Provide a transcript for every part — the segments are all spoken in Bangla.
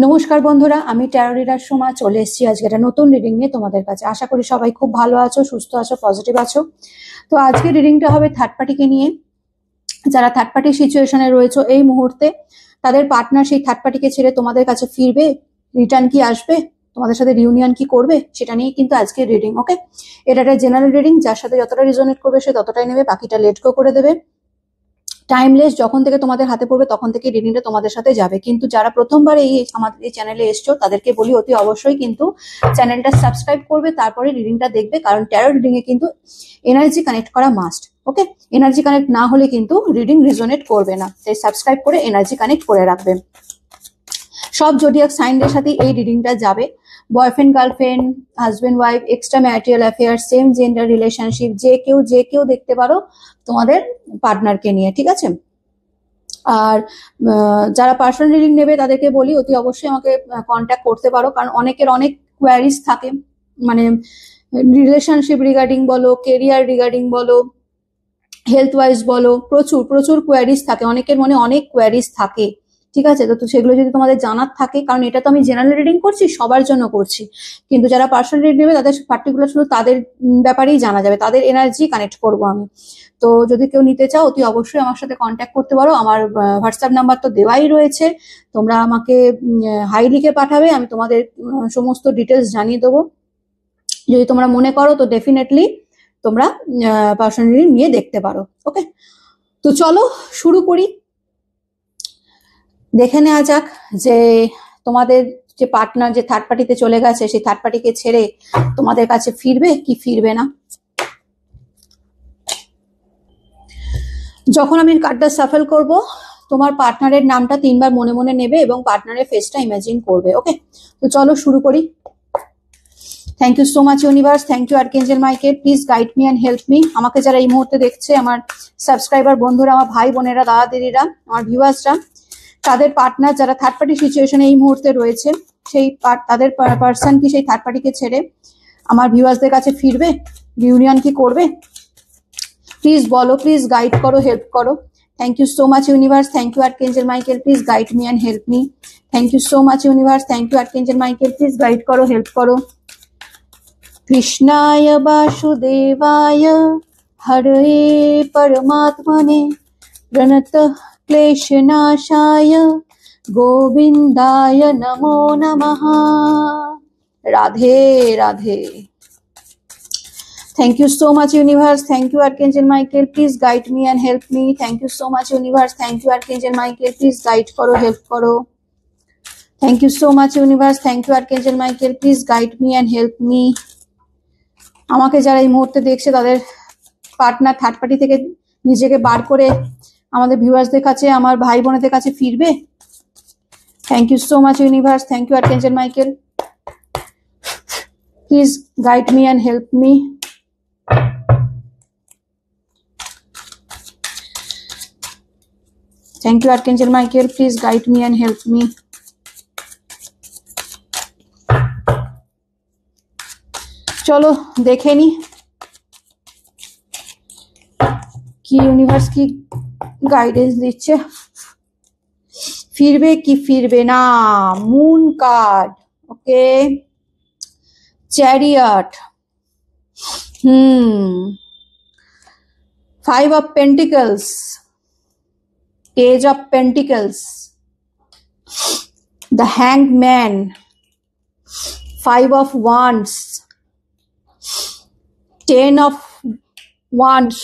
নমস্কার বন্ধুরা, আমি ট্যারো রিডার সোমা চলে এসেছি আজকে একটা নতুন রিডিং নিয়ে তোমাদের কাছে। আশা করি সবাই খুব ভালো আছো, সুস্থ আছো, পজিটিভ আছো। তো আজকে রিডিংটা হবে থার্ড পার্টিকে নিয়ে। যারা থার্ড পার্টি সিচুয়েশনে রয়েছে এই মুহূর্তে, তাদের পার্টনার সেই থার্ড পার্টিকে ছেড়ে তোমাদের কাছে ফিরবে, রিটার্ন কি আসবে, তোমাদের সাথে রিউনিয়ন কি করবে, সেটা নিয়ে কিন্তু আজকে রিডিং। ওকে, এটা একটা জেনারেল রিডিং, যার সাথে যতটা রিজনেট করবে সে ততটাই নেবে, বাকিটা লেট গো করে দেবে। টাইমলেস যখন থেকে তোমাদের হাতে পড়বে তখন থেকে রিডিংটা তোমাদের সাথে যাবে। কিন্তু যারা প্রথমবার আমাদের এই চ্যানেলে এসছো তাদেরকে বলি অতি অবশ্যই কিন্তু চ্যানেলটা সাবস্ক্রাইব করবে, তারপরে রিডিংটা দেখবে, কারণ ট্যারো রিডিং এ কিন্তু এনার্জি কানেক্ট করা মাস্ট। ওকে, এনার্জি কানেক্ট না হলে কিন্তু রিডিং রিজনেট করবে না, তাই সাবস্ক্রাইব করে এনার্জি কানেক্ট করে রাখবে। সব জোডিয়াক সাইনদের সাথে এই রিডিংটা যাবে। Boyfriend, girlfriend, husband, wife, extra marital affair, same gender relationship, যে কেউ দেখতে পারো তোমাদের পার্টনারকে নিয়ে, ঠিক আছে। আর যারা পার্সোনাল রিডিং নেবে তাদেরকে বলি অতি অবশ্যই আমাকে কন্ট্যাক্ট করতে পারো, কারণ অনেকের অনেক কোয়ারিজ থাকে, মানে রিলেশনশিপ রিগার্ডিং বলো, কেরিয়ার রিগার্ডিং বলো, হেলথ ওয়াইজ বলো, প্রচুর প্রচুর কোয়ারিজ থাকে, অনেকের মনে অনেক কোয়ারিজ থাকে, ঠিক আছে। তো সেগুলো যদি তোমাদের জানার থাকে, কারণ এটা তো আমি জেনারেল রিডিং করছি, সবার জন্য করছি, কিন্তু যারা পার্সোনাল রিডিং নেবে তাদের পার্টিকুলার শুধু তাদের ব্যাপারেই জানা যাবে, তাদের এনার্জি কানেক্ট করবো আমি। তো যদি কেউ নিতে চাও অতি অবশ্যই আমার সাথে কন্ট্যাক্ট করতে পারো। আমার হোয়াটসঅ্যাপ নাম্বার তো দেওয়াই রয়েছে, তোমরা আমাকে হাই লিখে পাঠাবে, আমি তোমাদের সমস্ত ডিটেলস জানিয়ে দেবো। যদি তোমরা মনে করো তো ডেফিনেটলি তোমরা পার্সোনালি নিয়ে দেখতে পারো। ওকে, তো চলো শুরু করি। দেখে নেওয়া যাক যে তোমাদের যে পার্টনার যে থার্ড পার্টিতে চলে গেছে, সেই থার্ড পার্টিকে ছেড়ে তোমাদের কাছে ফিরবে কি ফিরবে না। যখন আমি কার্ডটা সাফল করব, তোমার পার্টনারের নামটা 3 বার মনে মনে নেবে এবং পার্টনারের ফেসটা ইমাজিন করবে। ওকে, তো চলো শুরু করি। Thank you so much universe, thank you archangel Michael, please guide me and help me. আমাকে যারা এই মুহূর্তে দেখছে, আমার সাবস্ক্রাইবার বন্ধুরা, আমার ভাই বোনেরা, দাদা দিদিরা, আমার ভিউয়ার্সরা, তাদের পার্টনার যারা থার্ড পার্টি সিচুয়েশনে এই মুহূর্তে রয়েছে, সেই তাদের পার্সন কি সেই থার্ড পার্টিকে ছেড়ে আমার ভিউয়ার্সদের কাছে ফিরবে, রিউনিয়ন কি করবে, প্লিজ বলো, প্লিজ গাইড করো, হেল্প করো। Thank you so much universe, thank you archangel Michael, please guide me and help me. Thank you so much universe, thank you archangel Michael, please guide করো, হেল্প করো। কৃষ্ণায় বাসুদেবায় হরে পরমাত্মনে প্রণত ক্লেশনাশায় গোবিন্দায় নমো নমঃ। Radhe Radhe. Thank you so much universe, thank you Archangel Michael, please guide me and help me. Thank you so much universe, thank you Archangel Michael, please guide karo, help karo. Thank you so much universe, thank you Archangel Michael, please guide me and help me. আমাকে যারা এই মুহূর্তে দেখছে তাদের পার্টনার থার্ড পার্টি থেকে নিজেকে বার করে আমাদের ভিউয়ার্সদের কাছে, আমার ভাই বোনেদের কাছে ফিরবে। Thank you so much universe, thank you archangel Michael, please guide me and help me. Thank you Archangel Michael, please guide me and help me. চলো দেখে নি কি ইউনিভার্স কি গাইডেন্স দিচ্ছে, ফিরবে কি ফিরবে না। Moon card, okay, chariot, five of pentacles, Page of Pentacles, the Hanged Man, Five of Wands, Ten of Wands,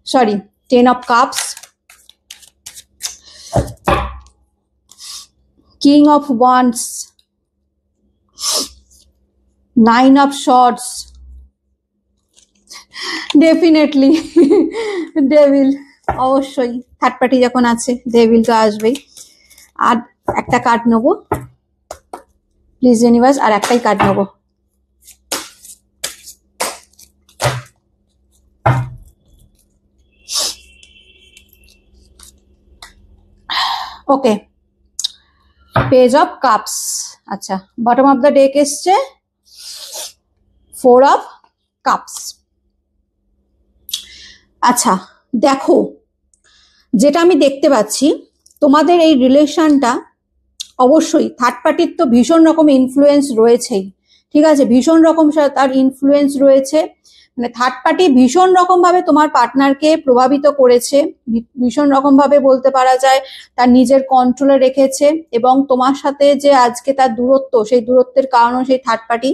sorry, Ten of Cups, King of Wands, Nine of Swords, definitely Devil, অবশ্যই থার্ড পার্টি যখন আছে ডেভিল তো আসবেই। আর একটা কার্ড নেবো প্লিজ ইউনিভার্স, আর একটাই কার্ড নেবো। ওকে, পেজ অফ কাপস, আচ্ছা, বটম অফ দ্য ডেক এসছে ফোর অফ কাপস। আচ্ছা দেখো, যেটা আমি দেখতে পাচ্ছি তোমাদের এই রিলেশনটা অবশ্যই থার্ড পার্টির তো ভীষণ রকম ইনফ্লুয়েন্স রয়েছেই, ঠিক আছে, ভীষণ রকম তার ইনফ্লুয়েন্স রয়েছে। মানে থার্ড পার্টি ভীষণ রকম ভাবে তোমার পার্টনারকে প্রভাবিত করেছে, ভীষণ রকম ভাবে বলতে পারা যায় তার নিজের কন্ট্রোলে রেখেছে, এবং তোমার সাথে যে আজকে তার দূরত্ব, সেই দূরত্বের কারণও সেই থার্ড পার্টি,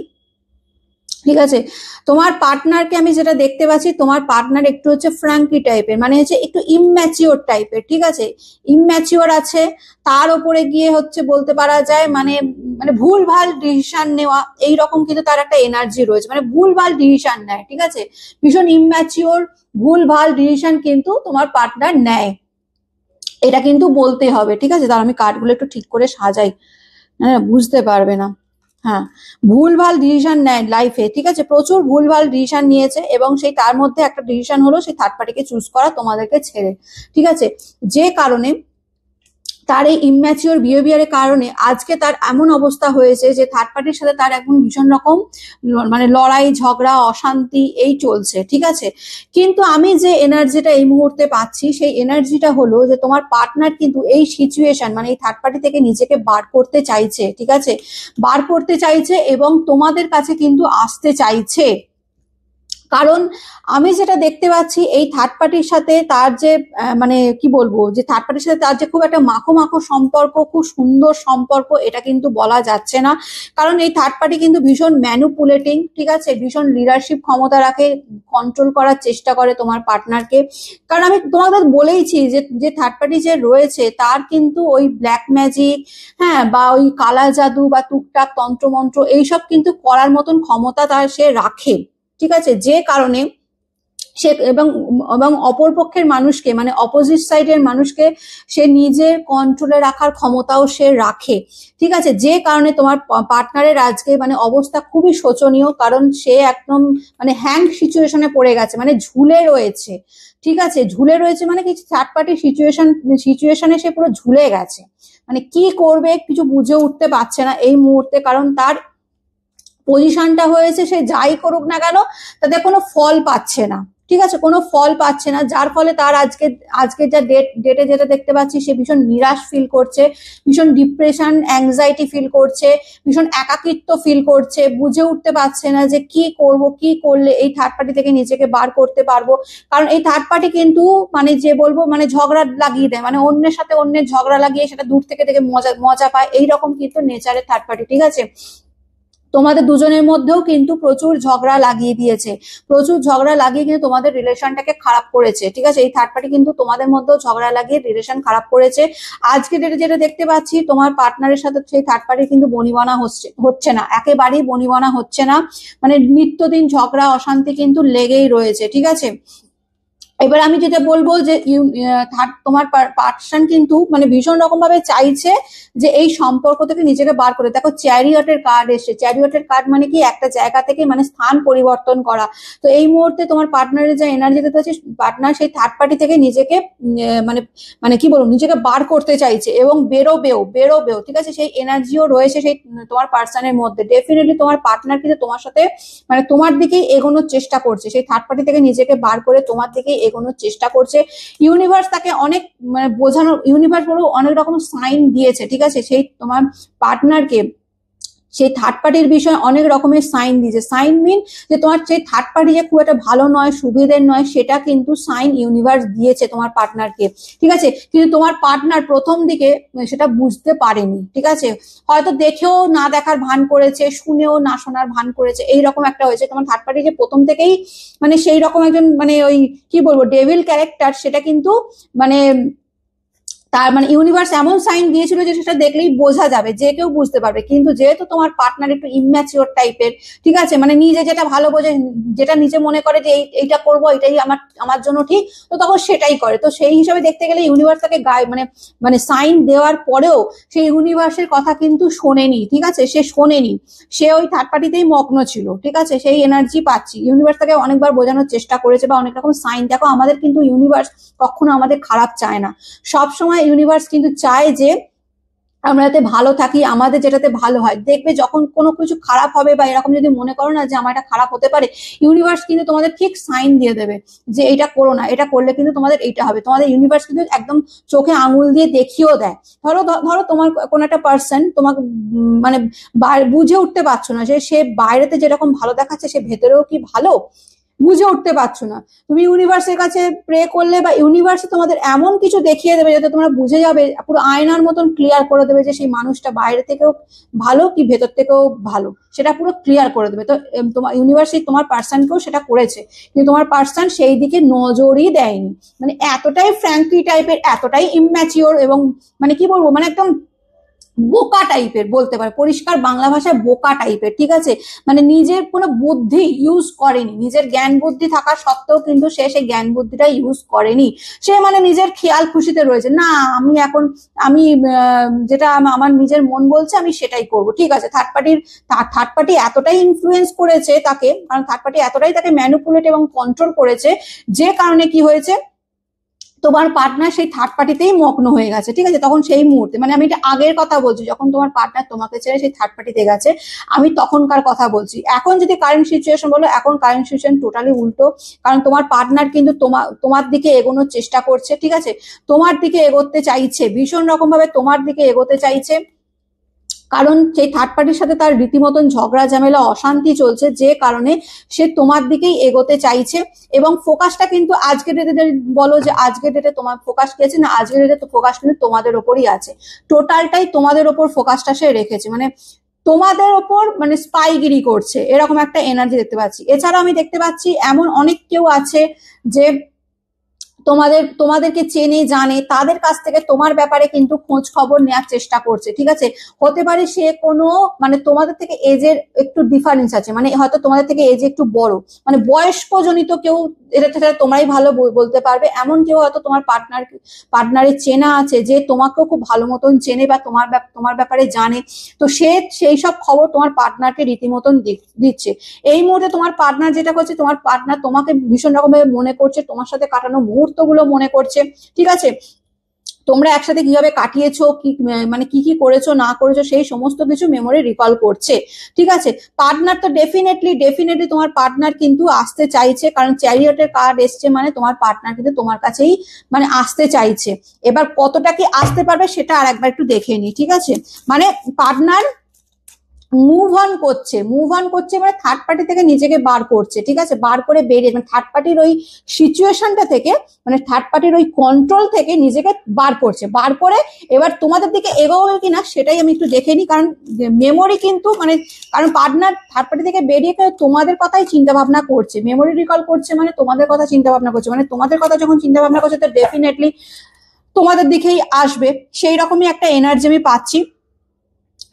ঠিক আছে। তোমার পার্টনারকে আমি যেটা দেখতে পাচ্ছি, তোমার পার্টনার একটু হচ্ছে ফ্র্যাঙ্কি টাইপের, মানে হচ্ছে একটু ইম্যাচিওর টাইপের, ঠিক আছে, ইম্যাচিওর আছে। তার উপরে গিয়ে হচ্ছে বলতে পারা যায় মানে মানে ভুলভাল ডিসিশন নেওয়া, এইরকম কিন্তু তার একটা এনার্জি রয়েছে, মানে ভুলভাল ডিসিশন নেয়, ঠিক আছে, ভীষণ ইম্যাচিওর, ভুলভাল ডিসিশন কিন্তু তোমার পার্টনার নেয়, এটা কিন্তু বলতে হবে, ঠিক আছে। তার আমি কার্ডগুলো একটু ঠিক করে সাজাই, হ্যাঁ বুঝতে পারবে না। হ্যাঁ, ভুলভাল ডিসিশন নেয় লাইফে, ঠিক আছে, প্রচুর ভুলভাল ডিসিশন নিয়েছে, এবং সেই তার মধ্যে একটা ডিসিশন হলো সেই থার্ড পার্টিকে চুজ করা তোমাদেরকে ছেড়ে, ঠিক আছে। যে কারণে তার এই ইম্যাচিওর বিহেভিয়ারের কারণে আজকে তার এমন অবস্থা হয়েছে যে থার্ড পার্টির সাথে তার এখন ভীষণ রকম মানে লড়াই ঝগড়া অশান্তি এই চলছে, ঠিক আছে। কিন্তু আমি যে এনার্জিটা এই মুহূর্তে পাচ্ছি, সেই এনার্জিটা হলো যে তোমার পার্টনার কিন্তু এই সিচুয়েশন মানে এই থার্ড পার্টি থেকে নিজেকে বার করতে চাইছে, ঠিক আছে, বার করতে চাইছে এবং তোমাদের কাছে কিন্তু আসতে চাইছে। কারণ আমি যেটা দেখতে পাচ্ছি এই থার্ড পার্টির সাথে তার যে মানে কি বলবো, যে থার্ড পার্টির সাথে তার যে খুব একটা মাখো মাখো সম্পর্ক, খুব সুন্দর সম্পর্ক, এটা কিন্তু বলা যাচ্ছে না। কারণ এই থার্ড পার্টি কিন্তু ভীষণ ম্যানুপুলেটিং, ঠিক আছে, ভীষণ লিডারশিপ ক্ষমতা রাখে, কন্ট্রোল করার চেষ্টা করে তোমার পার্টনারকে। কারণ আমি তোমাদের বলেইছি যে যে থার্ড পার্টি যে রয়েছে তার কিন্তু ওই ব্ল্যাক ম্যাজিক, হ্যাঁ, বা ওই কালা জাদু বা টুকটাক তন্ত্রমন্ত্র এইসব কিন্তু করার মতন ক্ষমতা তার সে রাখে, ঠিক আছে। যে কারণে সে এবং এবং অপরপক্ষের মানুষকে মানে অপোজিট সাইডের মানুষকে সে নিজের কন্ট্রোলে রাখার ক্ষমতাও সে রাখে, ঠিক আছে। যে কারণে তোমার পার্টনারের আজকে মানে অবস্থা খুবই শোচনীয়, কারণ সে একদম মানে হ্যাংড সিচুয়েশনে পড়ে গেছে, মানে ঝুলে রয়েছে, ঠিক আছে, ঝুলে রয়েছে মানে কি থার্ড পার্টি সিচুয়েশনে সে পুরো ঝুলে গেছে, মানে কি করবে কিছু বুঝে উঠতে পারছে না এই মুহূর্তে। কারণ তার পজিশনটা হয়েছে সে যাই করুক না কেন তাতে কোনো ফল পাচ্ছে না, ঠিক আছে, কোনো ফল পাচ্ছে না, যার ফলে তার আজকে যা ডেটে যেটা দেখতে পাচ্ছি সে ভীষণ নিরাশ ফিল করছে, ভীষণ ডিপ্রেশন অ্যাংজাইটি ফিল করছে, ভীষণ একাকিত্ব ফিল করছে, বুঝে উঠতে পারছে না যে কি করব, কি করলে এই থার্ড পার্টি থেকে নিজেকে বার করতে পারবো। কারণ এই থার্ড পার্টি কিন্তু মানে যে বলবো মানে ঝগড়া লাগিয়ে দেয়, মানে অন্যের সাথে অন্যের ঝগড়া লাগিয়ে সেটা দূর থেকে থেকে মজা মজা পায়, এইরকম কিন্তু নেচারের থার্ড পার্টি, ঠিক আছে। তোমাদের দুজনের মধ্যেও কিন্তু প্রচুর ঝগড়া লাগিয়ে দিয়েছে, প্রচুর ঝগড়া লাগিয়ে কিন্তু তোমাদের রিলেশনটাকে খারাপ করেছে, ঠিক আছে। এই থার্ড পার্টি কিন্তু তোমাদের মধ্যেও ঝগড়া লাগিয়ে রিলেশন খারাপ করেছে। আজকে ডেটে যেটা দেখতে পাচ্ছি তোমার পার্টনারের সাথে সেই থার্ড পার্টি কিন্তু বনিবনা হচ্ছে না, একেবারেই বনিবনা হচ্ছে না, মানে নিত্যদিন ঝগড়া অশান্তি কিন্তু লেগেই রয়েছে, ঠিক আছে। এবার আমি যেটা বলবো যে তোমার পার্সন কিন্তু মানে ভীষণ রকম ভাবে চাইছে যে এই সম্পর্ক থেকে নিজেকে বার করে। দেখো চ্যারিয়টের কার্ড এসেছে, চ্যারিয়টের কার্ড মানে কি একটা জায়গা থেকে মানে স্থান পরিবর্তন করা। তো এই মুহূর্তে তোমার পার্টনারের যে এনার্জি দিতে হচ্ছে, পার্টনার সেই থার্ড পার্টি থেকে নিজেকে মানে মানে কি বলবো নিজেকে বার করতে চাইছে এবং বেরোবেও, ঠিক আছে, সেই এনার্জিও রয়েছে সেই তোমার পার্সনের মধ্যে। ডেফিনেটলি তোমার পার্টনার কিন্তু তোমার সাথে মানে তোমার দিকেই এগোনোর চেষ্টা করছে, সেই থার্ড পার্টি থেকে নিজেকে বার করে তোমার দিকেই এগোনোর চেষ্টা করছে। ইউনিভার্স তাকে অনেক মানে বোঝানো, ইউনিভার্স বলো অনেক রকম সাইন দিয়েছে, ঠিক আছে, সেই তোমার পার্টনারকে সেই থার্ড পার্টির বিষয়ে অনেক রকমের সাইন দিয়েছে। সাইন মিন যে তোমার সেই থার্ড পার্টি যে খুব একটা ভালো নয়, সুবিধের নয়, সেটা কিন্তু সাইন ইউনিভার্স দিয়েছে তোমার পার্টনারকে, ঠিক আছে। কিন্তু তোমার পার্টনার প্রথম দিকে সেটা বুঝতে পারেনি, ঠিক আছে, হয়তো দেখেও না দেখার ভান করেছে, শুনেও না শোনার ভান করেছে, এইরকম একটা হয়েছে। তোমার থার্ড পার্টি যে প্রথম থেকেই মানে সেই রকম একজন মানে ওই কি বলবো ডেভিল ক্যারেক্টার, সেটা কিন্তু মানে তার মানে ইউনিভার্স এমন সাইন দিয়েছিল যে সেটা দেখলেই বোঝা যাবে, যে কেউ বুঝতে পারবে। কিন্তু যেহেতু তোমার পার্টনার একটু ইম্যাচিওর টাইপের, ঠিক আছে, মানে নিজে যেটা ভালো বোঝে, যেটা নিজে মনে করে যে এইটা করবো, এটাই আমার জন্য ঠিক, তো তখন সেটাই করে। তো সেই হিসাবে দেখতে গেলে ইউনিভার্স তাকে মানে মানে সাইন দেওয়ার পরেও সেই ইউনিভার্সের কথা কিন্তু শোনেনি, ঠিক আছে, সে শোনেনি, সে ওই থার্ড পার্টিতেই মগ্ন ছিল, ঠিক আছে। সেই এনার্জি পাচ্ছি, ইউনিভার্স তাকে অনেকবার বোঝানোর চেষ্টা করেছে বা অনেক রকম সাইন। দেখো আমাদের কিন্তু ইউনিভার্স কখনো আমাদের খারাপ চায় না, সব সময় ইউনিভার্স কিন্তু চায় যে আমরা যাতে ভালো থাকি, আমাদের যেটাতে ভালো হয়। দেখবে যখন কোনো কিছু খারাপ হবে বা এরকম যদি মনে করো না যে আমার এটা খারাপ হতে পারে, ইউনিভার্স কিন্তু তোমাদের ঠিক সাইন দিয়ে দেবে যে এটা করো না, এটা করলে কিন্তু তোমাদের এইটা হবে। তোমাদের ইউনিভার্স কিন্তু একদম চোখে আঙুল দিয়ে দেখিয়েও দেয়। ধরো ধরো তোমার কোনো একটা পার্সন তোমাকে মানে বুঝে উঠতে পারছো না যে সে বাইরেতে যেরকম ভালো দেখাচ্ছে সে ভেতরেও কি ভালো, বুঝে উঠতে পারছো না। তুমি ইউনিভার্সের কাছে প্রে করলে বা ইউনিভার্সে তোমাদের এমন কিছু দেখিয়ে দেবে যাতে তোমরা বুঝে যাবে, পুরো আয়নার মতন ক্লিয়ার করে দেবে যে সেই মানুষটা বাইরে থেকেও ভালো কি ভেতর থেকেও ভালো, সেটা পুরো ক্লিয়ার করে দেবে। তো তোমার ইউনিভার্সে তোমার পার্সনকেও সেটা করেছে, কিন্তু তোমার পার্সন সেই দিকে নজরই দেয়নি। মানে এতটাই ফ্র্যাঙ্কি টাইপের, এতটাই ইম্যাচিওর এবং মানে কি বলবো, মানে একদম বোকা টাইপের বলতে পারে, পরিষ্কার বাংলা ভাষায় বোকা টাইপের, ঠিক আছে। মানে নিজের কোনো বুদ্ধি ইউজ করেনি, নিজের জ্ঞান বুদ্ধি থাকা সত্ত্বেও কিন্তু সে সেই জ্ঞান বুদ্ধিটা ইউজ করেনি। সে মানে নিজের খেয়াল খুশিতে রয়েছে, না আমি এখন আমি যেটা আমার নিজের মন বলছে আমি সেটাই করব, ঠিক আছে। থার্ড পার্টি এতটাই ইনফ্লুয়েন্স করেছে তাকে, কারণ থার্ড পার্টি এতটাই তাকে ম্যানিপুলেট এবং কন্ট্রোল করেছে, যে কারণে কি হয়েছে, তোমার পার্টনার সেই থার্ড পার্টিতেই মগ্ন হয়ে গেছে, ঠিক আছে। তখন সেই মুহূর্তে, মানে আমি এটা আগের কথা বলছি, যখন তোমার পার্টনার তোমাকে ছেড়ে সেই থার্ড পার্টিতে গেছে, আমি তখনকার কথা বলছি। এখন যদি কারেন্ট সিচুয়েশন বলো, এখন কারেন্ট সিচুয়েশন টোটালি উল্টো। কারণ তোমার পার্টনার কিন্তু তোমার দিকে এগোনোর চেষ্টা করছে, ঠিক আছে। তোমার দিকে এগোতে চাইছে, ভীষণ রকম ভাবে তোমার দিকে এগোতে চাইছে। কারণ সেই থার্ড পার্টির সাথে তার রীতিমতন ঝগড়া ঝামেলা অশান্তি চলছে, যে কারণে সে তোমার দিকেই এগোতে চাইছে। এবং ফোকাসটা কিন্তু আজকের ডেটে যদি বলো যে আজকের ডেটে তোমার ফোকাস কি আছে, না আজকের ডেটে তো ফোকাস কিন্তু তোমাদের ওপরই আছে, টোটালটাই তোমাদের ওপর ফোকাসটা সে রেখেছে। মানে তোমাদের ওপর মানে স্পাইগিরি করছে, এরকম একটা এনার্জি দেখতে পাচ্ছি। এছাড়া আমি দেখতে পাচ্ছি এমন অনেক কেউ আছে যে তোমাদেরকে চেনে জানে, তাদের কাছ থেকে তোমার ব্যাপারে কিন্তু খোঁজ খবর নেওয়ার চেষ্টা করছে, ঠিক আছে। হতে পারে সে কোনো মানে তোমাদের থেকে এজের একটু ডিফারেন্স আছে, মানে হয়তো তোমাদের থেকে এজে একটু বড়, মানে বয়স্ক জনিত কেউ, এটা তোমরাই ভালো বলতে পারবে। এমন কেউ হয়তো তোমার পার্টনারের চেনা আছে, যে তোমাকেও খুব ভালো মতন চেনে বা তোমার ব্যাপারে জানে। তো সে সেই সব খবর তোমার পার্টনারকে রীতিমতন দিচ্ছে। এই মুহূর্তে তোমার পার্টনার যেটা করছে, তোমার পার্টনার তোমাকে ভীষণ রকম ভাবে মনে করছে, তোমার সাথে কাটানো মুহূর্তগুলো মনে করছে, ঠিক আছে। তোমরা একসাথে কিভাবে কাটিয়েছো, কি মানে কি কি করেছো না করেছো, সেই সমস্ত কিছু মেমোরি রিকল করছে, ঠিক আছে। পার্টনার তো ডেফিনেটলি তোমার পার্টনার কিন্তু আসতে চাইছে, কারণ চ্যারিয়টের কার্ড এসছে, মানে তোমার পার্টনার কিন্তু তোমার কাছেই মানে আসতে চাইছে। এবার কতটা কি আসতে পারবে সেটা আর একবার একটু দেখে নি, ঠিক আছে। মানে পার্টনার মুভ অন করছে, মানে থার্ড পার্টি থেকে নিজেকে বার করছে, ঠিক আছে। বার করে বেরিয়ে, মানে থার্ড পার্টির ওই সিচুয়েশনটা থেকে, মানে থার্ড পার্টির ওই কন্ট্রোল থেকে নিজেকে বার করছে, বার করে এবার তোমাদের দিকে এগোবে কিনা সেটাই আমি একটু দেখে নিই। কারণ মেমোরি কিন্তু মানে, কারণ পার্টনার থার্ড পার্টি থেকে বেরিয়ে তোমাদের কথাই চিন্তা ভাবনা করছে, মেমোরি রিকল করছে, মানে তোমাদের কথা চিন্তা ভাবনা করছে, মানে তোমাদের কথা যখন চিন্তা ভাবনা করছে তো ডেফিনেটলি তোমাদের দিকেই আসবে, সেই রকমই একটা এনার্জি আমি পাচ্ছি।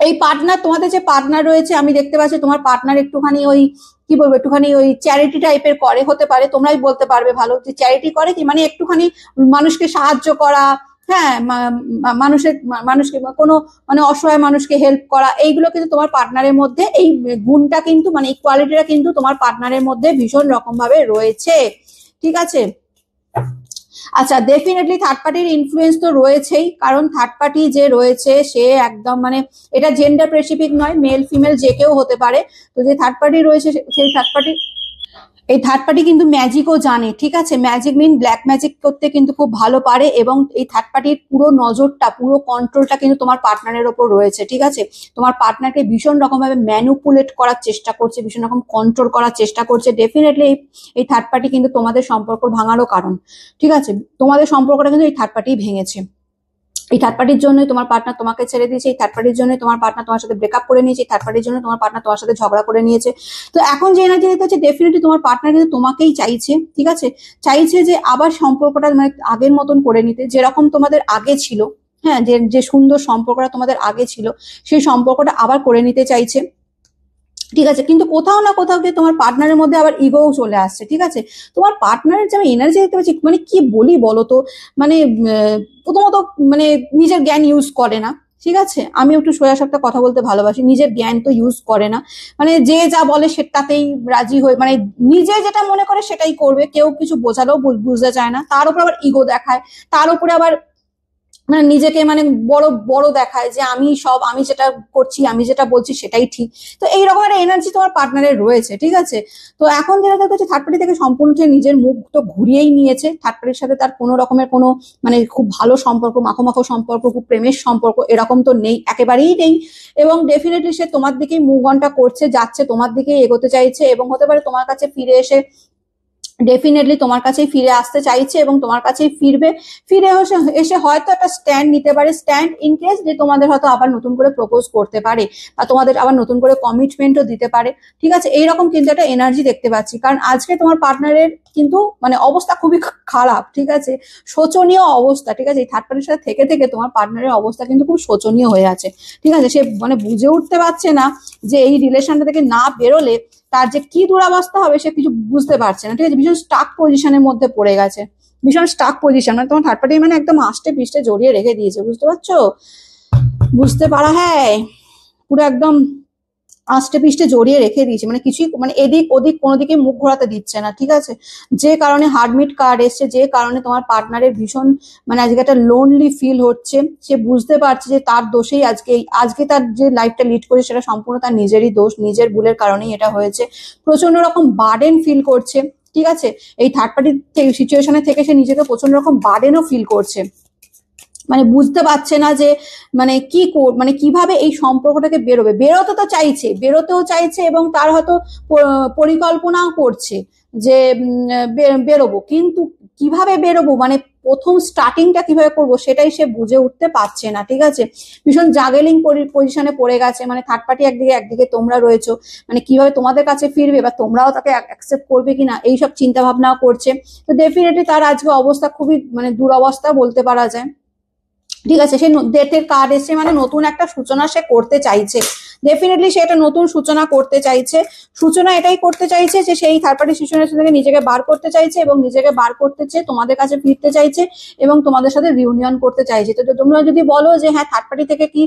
এই পার্টনার, তোমাদের যে পার্টনার রয়েছে, আমি দেখতে পাচ্ছি তোমার পার্টনার একটুখানি ওই কি বলবো, একটুখানি ওই চ্যারিটি টাইপের করে, হতে পারে তোমরাই বলতে পারবে ভালো, যে চ্যারিটি করে কি, মানে একটুখানি মানুষকে সাহায্য করা, হ্যাঁ মানুষকে কোনো মানে অসহায় মানুষকে হেল্প করা, এইগুলো কিন্তু তোমার পার্টনারের মধ্যে, এই গুণটা কিন্তু মানে এই কোয়ালিটিটা কিন্তু তোমার পার্টনারের মধ্যে ভীষণ রকম ভাবে রয়েছে, ঠিক আছে। আচ্ছা, ডেফিনেটলি থার্ড পার্টির ইনফ্লুয়েন্স তো রয়েছেই, কারণ থার্ড পার্টি যে রয়েছে সে একদম মানে এটা জেন্ডার স্পেসিফিক নয়, মেল ফিমেল যে কেউ হতে পারে। তো যে থার্ড পার্টি রয়েছে সেই থার্ড পার্টি কিন্তু ম্যাজিকও জানে, ঠিক আছে। ম্যাজিক মিন ব্ল্যাক ম্যাজিক করতে কিন্তু খুব ভালো পারে, এবং এই থার্ড পার্টির পুরো নজরটা, পুরো কন্ট্রোলটা কিন্তু তোমার পার্টনারের ওপর রয়েছে, ঠিক আছে। তোমার পার্টনারকে ভীষণ রকম ভাবে ম্যানুপুলেট করার চেষ্টা করছে, ভীষণ রকম কন্ট্রোল করার চেষ্টা করছে। ডেফিনেটলি এই থার্ড পার্টি কিন্তু তোমাদের সম্পর্ক ভাঙারও কারণ, ঠিক আছে। তোমাদের সম্পর্কটা কিন্তু এই থার্ড পার্টি ভেঙেছে। এই থার্ড পার্টির জন্যই তোমার পার্টনার তোমাকে ছেড়ে দিয়েছে, এই থার্ড পার্টির জন্য তোমার পার্টনার তোমার সাথে ব্রেকআপ করে নিয়েছে, এই থার্ড পার্টির জন্য তোমার পার্টনার তোমার সাথে ঝগড়া করে নিয়েছে। তো এখন যে এনার্জি দেখতে হচ্ছে, ডেফিনেটলি তোমার পার্টনার কিন্তু তোমাকেই চাইছে, ঠিক আছে। চাইছে যে আবার সম্পর্কটা মানে আগের মতন করে নিতে, যেরকম তোমাদের আগে ছিল, হ্যাঁ, যে সুন্দর সম্পর্কটা তোমাদের আগে ছিল, সেই সম্পর্কটা আবার করে নিতে চাইছে, ঠিক আছে। কিন্তু কোথাও না কোথাও গিয়ে তোমার পার্টনারের মধ্যে আবার ইগোও চলে আসছে, ঠিক আছে। তোমার পার্টনারের যে আমি এনার্জি দেখতে পাচ্ছি, মানে কি বলি বলো তো, মানে প্রথমত মানে নিজের জ্ঞান ইউজ করে না, ঠিক আছে। আমি একটু সোজা সাপটা কথা বলতে ভালোবাসি, নিজের জ্ঞান তো ইউজ করে না, মানে যে যা বলে সেটাতেই রাজি হয়ে, মানে নিজে যেটা মনে করে সেটাই করবে, কেউ কিছু বোঝালেও বুঝতে চায় না, তার উপর আবার ইগো দেখায়, তার উপরে আবার মানে নিজেকে মানে বড় বড় দেখায় যে আমি যেটা করছি, আমি যেটা বলছি সেটাই ঠিক। তো এইরকম একটা এনার্জি তোমার পার্টনারের রয়েছে, ঠিক আছে। তো এখন যেটা দেখা যাচ্ছে থার্ড পার্টি থেকে সম্পূর্ণ নিজের মুখ তো ঘুরিয়েই নিয়েছে। থার্ড পার্টির সাথে তার কোনো রকমের কোনো মানে খুব ভালো সম্পর্ক, মাখো মাখো সম্পর্ক, খুব প্রেমের সম্পর্ক এরকম তো নেই, একেবারেই নেই। এবং ডেফিনেটলি সে তোমার দিকেই মুভ অনটা করছে, যাচ্ছে তোমার দিকেই এগোতে চাইছে, এবং হতে পারে তোমার কাছে ফিরে এসে ডেফিনেটলি তোমার কাছেই ফিরে আসতে চাইছে এবং তোমার কাছেই ফিরবে। ফিরে এসে হয়তো একটা স্ট্যান্ড নিতে পারে, স্ট্যান্ড ইন কেস যে তোমাদের হয়তো আবার নতুন করে প্রপোজ করতে পারে বা তোমাদের আবার নতুন করে কমিটমেন্টও দিতে পারে, ঠিক আছে। এইরকম কিন্তু একটা এনার্জি দেখতে পাচ্ছি, কারণ আজকে তোমার পার্টনারের কিন্তু মানে অবস্থা খুবই খারাপ, ঠিক আছে, শোচনীয় অবস্থা, ঠিক আছে। এই থার্ড পার্টির সাথে থেকে থেকে তোমার পার্টনারের অবস্থা কিন্তু খুব শোচনীয় হয়ে আছে, ঠিক আছে। সে মানে বুঝে উঠতে পারছে না যে এই রিলেশনটা থেকে না বেরোলে তার যে কি দুরাবস্থা হবে সে কিছু বুঝতে পারছে না, ঠিক আছে। ভীষণ স্টাক পজিশনের মধ্যে পড়ে গেছে, ভীষণ স্টাক পজিশন, মানে তোমার থার্ড পার্টি মানে একদম আষ্টে পিষ্টে জড়িয়ে রেখে দিয়েছে, বুঝতে পারছো? বুঝতে পারা, হ্যাঁ, পুরো একদম আষ্টে পিষ্টে জড়িয়ে রেখে দিয়েছে, মানে কিছুই মানে এদিক ওদিক কোনো দিকে মুখ ঘোরাতে দিচ্ছে না, ঠিক আছে। যে কারণে হার্টমিট কার্ড এসছে, যে কারণে তোমার পার্টনারের ভীষণ মানে আজকে একটা লোনলি ফিল হচ্ছে। সে বুঝতে পারছে যে তার দোষেই আজকে তার যে লাইফটা লিড করছে সেটা সম্পূর্ণ তার নিজেরই দোষ, নিজের ভুলের কারণেই এটা হয়েছে। প্রচন্ড রকম বার্ডেন ফিল করছে, ঠিক আছে। এই থার্ড পার্টি সিচুয়েশনে থেকে সে নিজেকে প্রচন্ড রকম বার্ডেনও ফিল করছে, মানে বুঝতে পারছে না যে মানে মানে কিভাবে এই সম্পর্কটাকে বেরোতে তো চাইছে, বেরোতেও চাইছে, এবং তার হয়তো পরিকল্পনাও করছে যে বেরোবো, কিন্তু কিভাবে বেরোবো মানে প্রথম স্টার্টিংটা কিভাবে করবো সেটাই সে বুঝে উঠতে পারছে না, ঠিক আছে। ভীষণ জাগেলিং পজিশনে পড়ে গেছে, মানে থার্ড পার্টি একদিকে তোমরা রয়েছো, মানে কিভাবে তোমাদের কাছে ফিরবে বা তোমরাও তাকে অ্যাকসেপ্ট করবে কিনা এইসব চিন্তা ভাবনাও করছে। তো ডেফিনেটলি তার আজকে অবস্থা খুবই মানে দুরবস্থা বলতে পারা যায়, ঠিক আছে। সে ডেথের কার্ড এসছে, মানে নতুন একটা সূচনা সে করতে চাইছে, ডেফিনেটলি সে একটা নতুন সূচনা করতে চাইছে। সূচনা এটাই করতে চাইছে যে সেই থার্ড পার্টি সিচুয়েশন থেকে নিজেকে বার করতে চাইছে, এবং নিজেকে বার করতে চেয়ে তোমাদের কাছে ফিরতে চাইছে এবং তোমাদের সাথে রিউনিয়ন করতে চাইছে। তো তোমরা যদি বলো যে হ্যাঁ থার্ড পার্টি থেকে কি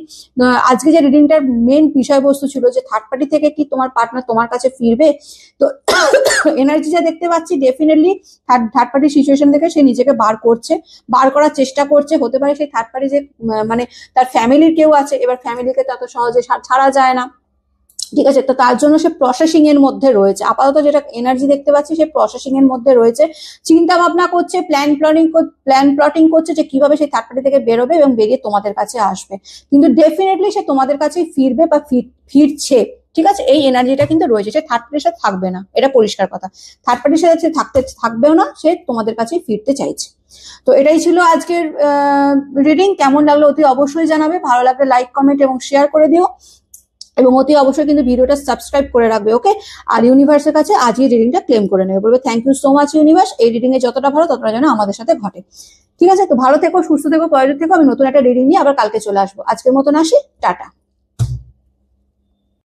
আজকে যে রিডিংটার মেন বিষয়বস্তু ছিল যে থার্ড পার্টি থেকে কি তোমার পার্টনার তোমার কাছে ফিরবে, তো এনার্জি যা দেখতে পাচ্ছি ডেফিনেটলি থার্ড পার্টি সিচুয়েশন থেকে সে নিজেকে বার করার চেষ্টা করছে। হতে পারে সেই থার্ড পার্টি যে মানে তার ফ্যামিলির কেউ আছে, এবার ফ্যামিলিকে তত সহজে ছাড়া যায় না, ঠিক আছে। তো তার জন্য সে প্রসেসিং এর মধ্যে রয়েছে, আপাতত যেটা এনার্জি দেখতে পাচ্ছি সে প্রসেসিং এর মধ্যে রয়েছে, চিন্তা ভাবনা করছে, প্ল্যান প্লটিং করছে যে কিভাবে সেই থার্ড পার্টি থেকে বেরোবে এবং বেরিয়ে তোমাদের কাছে আসবে। কিন্তু ডেফিনেটলি সে তোমাদের কাছে ফিরবে বা ফিরছে, ঠিক আছে। এই এনার্জিটা কিন্তু রয়েছে, সে থার্ড পার্টির সাথে থাকবে না, এটা পরিষ্কার কথা। থার্ড পার্টির সাথে সে থাকবেও না, সে তোমাদের কাছে ফিরতে চাইছে। তো এটাই ছিল আজকের রিডিং। কেমন লাগলো অতি অবশ্যই জানাবে, ভালো লাগলে লাইক কমেন্ট এবং শেয়ার করে দিও, এবং অতি অবশ্যই কিন্তু ভিডিওটা সাবস্ক্রাইব করে রাখবে, ওকে। আর ইউনিভার্সের কাছে আজই রিডিংটা ক্লেম করে নেবে, বলবে thank you so much universe, এই রিডিং এ যতটা ভালো ততটা যেন আমাদের সাথে ঘটে, ঠিক আছে। তো ভালো থেকো, সুস্থ থেকো, পজিটিভ থেকো। আমি নতুন একটা রিডিং নিয়ে আবার কালকে চলে আসবো। আজকের মতন আসি, টাটা।